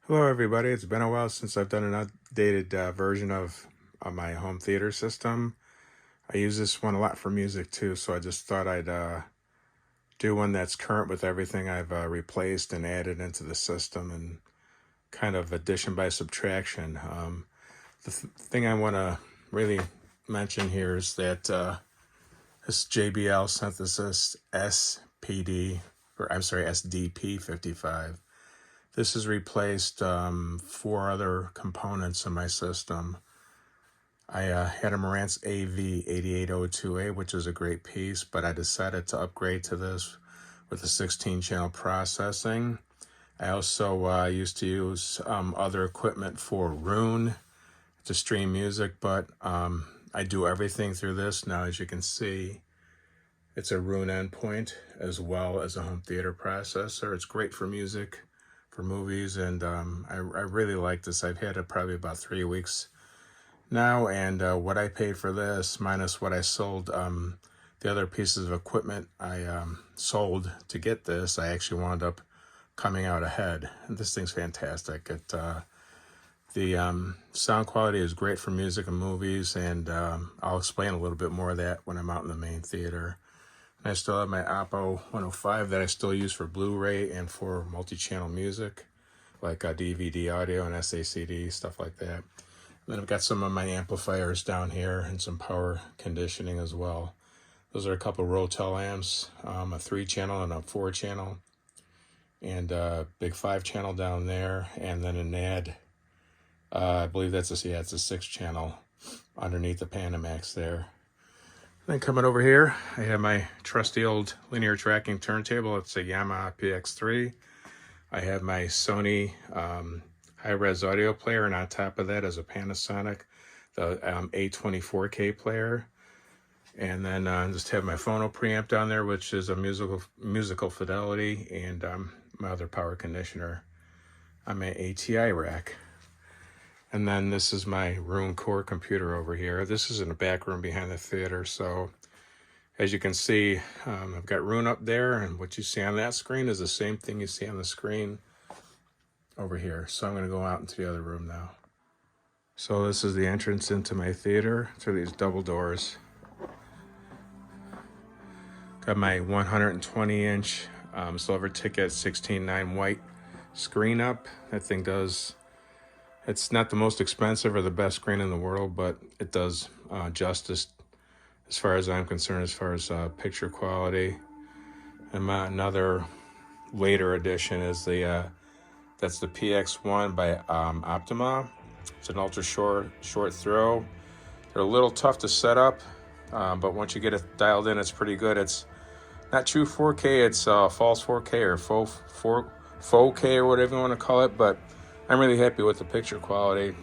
Hello, everybody. It's been a while since I've done an updated version of my home theater system. I use this one a lot for music too, so I just thought I'd do one that's current with everything I've replaced and added into the system and kind of addition by subtraction. The thing I want to really mention here is that this JBL synthesis SPD, or I'm sorry, SDP 55. This has replaced four other components in my system. I had a Marantz AV 8802A, which is a great piece, but I decided to upgrade to this with a 16-channel processing. I also used to use other equipment for Roon to stream music, but I do everything through this now. As you can see, it's a Roon endpoint as well as a home theater processor. It's great for music, for movies, and I really like this. I've had it probably about 3 weeks now, and what I paid for this minus what I sold, the other pieces of equipment I sold to get this, I actually wound up coming out ahead. And this thing's fantastic. The sound quality is great for music and movies, and I'll explain a little bit more of that when I'm out in the main theater. And I still have my Oppo 105 that I still use for Blu-ray and for multi-channel music, like DVD audio and SACD, stuff like that. And then I've got some of my amplifiers down here and some power conditioning as well. Those are a couple Rotel amps, a 3-channel and a 4-channel, and a big 5-channel down there, and then a NAD. I believe it's a 6-channel underneath the Panamax there. Then coming over here, I have my trusty old linear tracking turntable. It's a Yamaha PX3. I have my Sony high-res audio player, and on top of that is a Panasonic, the A24K player. And then just have my phono preamp down there, which is a musical fidelity, and my other power conditioner on my ATI rack. And then this is my Roon core computer over here. This is in the back room behind the theater. So as you can see, I've got Roon up there, and what you see on that screen is the same thing you see on the screen over here. So I'm going to go out into the other room now. So this is the entrance into my theater through these double doors. Got my 120-inch silver ticket 16:9 white screen up. That thing does... It's not the most expensive or the best screen in the world, but it does justice as far as I'm concerned, as far as picture quality. And another later edition is that's the PX1 by Optima. It's an ultra short throw. They're a little tough to set up, but once you get it dialed in, it's pretty good. It's not true 4K, it's false 4K or faux K or whatever you want to call it, but I'm really happy with the picture quality.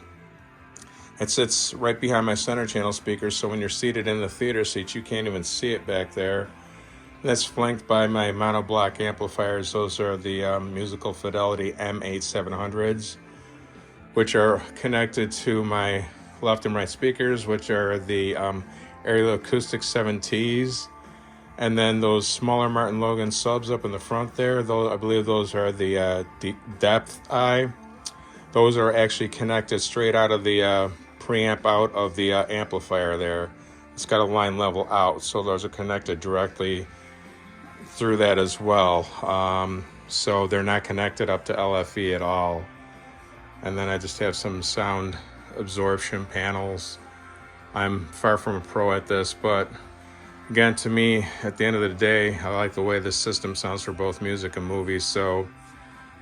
It sits right behind my center channel speakers, so when you're seated in the theater seats, you can't even see it back there. That's flanked by my monoblock amplifiers. Those are the Musical Fidelity M8700s, which are connected to my left and right speakers, which are the Aerial Acoustic 7Ts. And then those smaller Martin Logan subs up in the front there, I believe those are the Depth Eye. Those are actually connected straight out of the preamp out of the amplifier there. It's got a line level out, so those are connected directly through that as well. So they're not connected up to LFE at all. And then I just have some sound absorption panels. I'm far from a pro at this, but again, to me, at the end of the day, I like the way this system sounds for both music and movies, so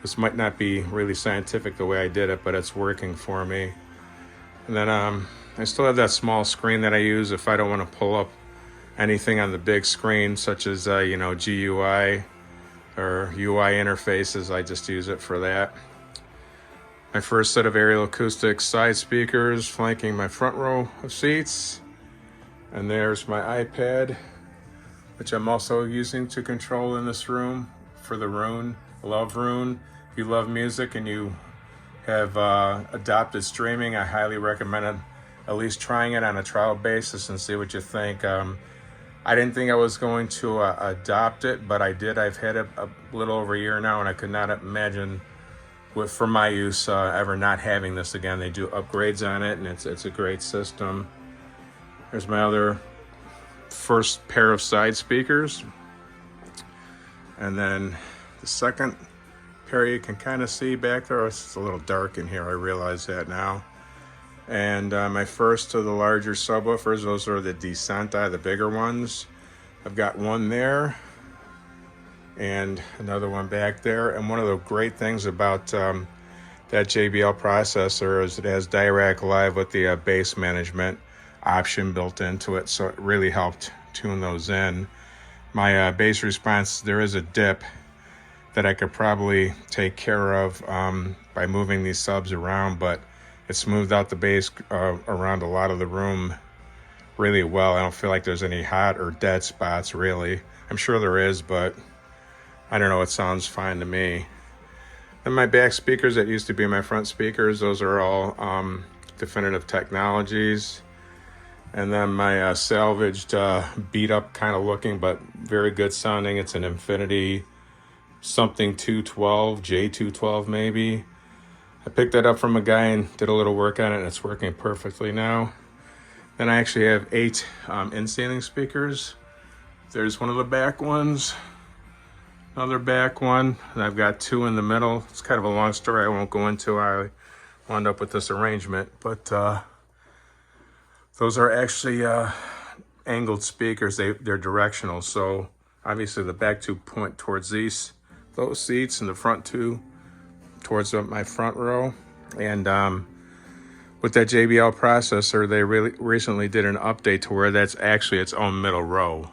this might not be really scientific the way I did it, but it's working for me. And then I still have that small screen that I use if I don't want to pull up anything on the big screen, such as GUI or UI interfaces. I just use it for that. My first set of Aerial Acoustic side speakers flanking my front row of seats. And there's my iPad, which I'm also using to control in this room for the Roon. I love Roon. If you love music and you have adopted streaming, I highly recommend at least trying it on a trial basis and see what you think. I didn't think I was going to adopt it, but I did. I've had it a little over a year now, and I could not imagine for my use, ever not having this again. They do upgrades on it, and it's a great system. There's my other first pair of side speakers, and then the second pair you can kind of see back there. It's a little dark in here, I realize that now. And my first of the larger subwoofers, those are the Descenta, the bigger ones. I've got one there and another one back there. And one of the great things about that JBL processor is it has direct live with the bass management option built into it, so it really helped tune those in. My bass response, there is a dip that I could probably take care of by moving these subs around, but it smoothed out the bass around a lot of the room really well. I don't feel like there's any hot or dead spots, really. I'm sure there is, but I don't know, it sounds fine to me. And my back speakers that used to be my front speakers, those are all Definitive Technologies. And then my salvaged, beat up kind of looking, but very good sounding. It's an Infinity something 212, J212 maybe. I picked that up from a guy and did a little work on it, and it's working perfectly now. Then I actually have 8 in-standing speakers. There's one of the back ones, another back one, and I've got 2 in the middle. It's kind of a long story I won't go into. I wound up with this arrangement, but those are actually angled speakers. They're directional, so obviously the back 2 point towards those seats, and the front 2 towards my front row. And with that JBL processor, they really recently did an update to where that's actually its own middle row.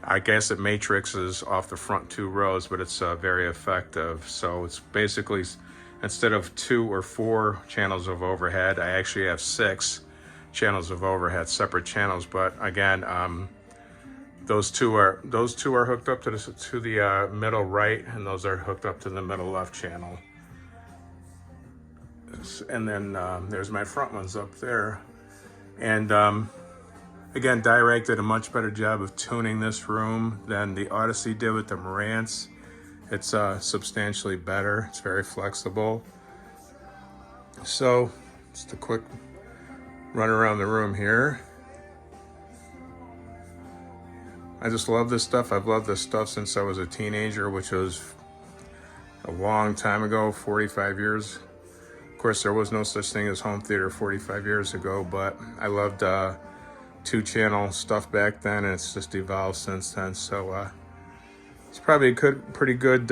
I guess it matrixes off the front 2 rows, but it's very effective. So it's basically, instead of 2 or 4 channels of overhead, I actually have 6 channels of overhead, separate channels. But again, those two are hooked up to the middle right, and those are hooked up to the middle left channel. And then there's my front ones up there. And again, Direct did a much better job of tuning this room than the Odyssey did with the Marantz. It's substantially better. It's very flexible. So just a quick run around the room here. I just love this stuff. I've loved this stuff since I was a teenager, which was a long time ago, 45 years. Of course, there was no such thing as home theater 45 years ago, but I loved 2-channel stuff back then, and it's just evolved since then. So it's probably a pretty good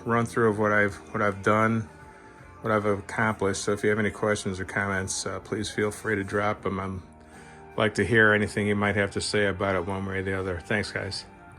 run through of what I've done, what I've accomplished. So if you have any questions or comments, please feel free to drop them. I'd like to hear anything you might have to say about it one way or the other. Thanks, guys.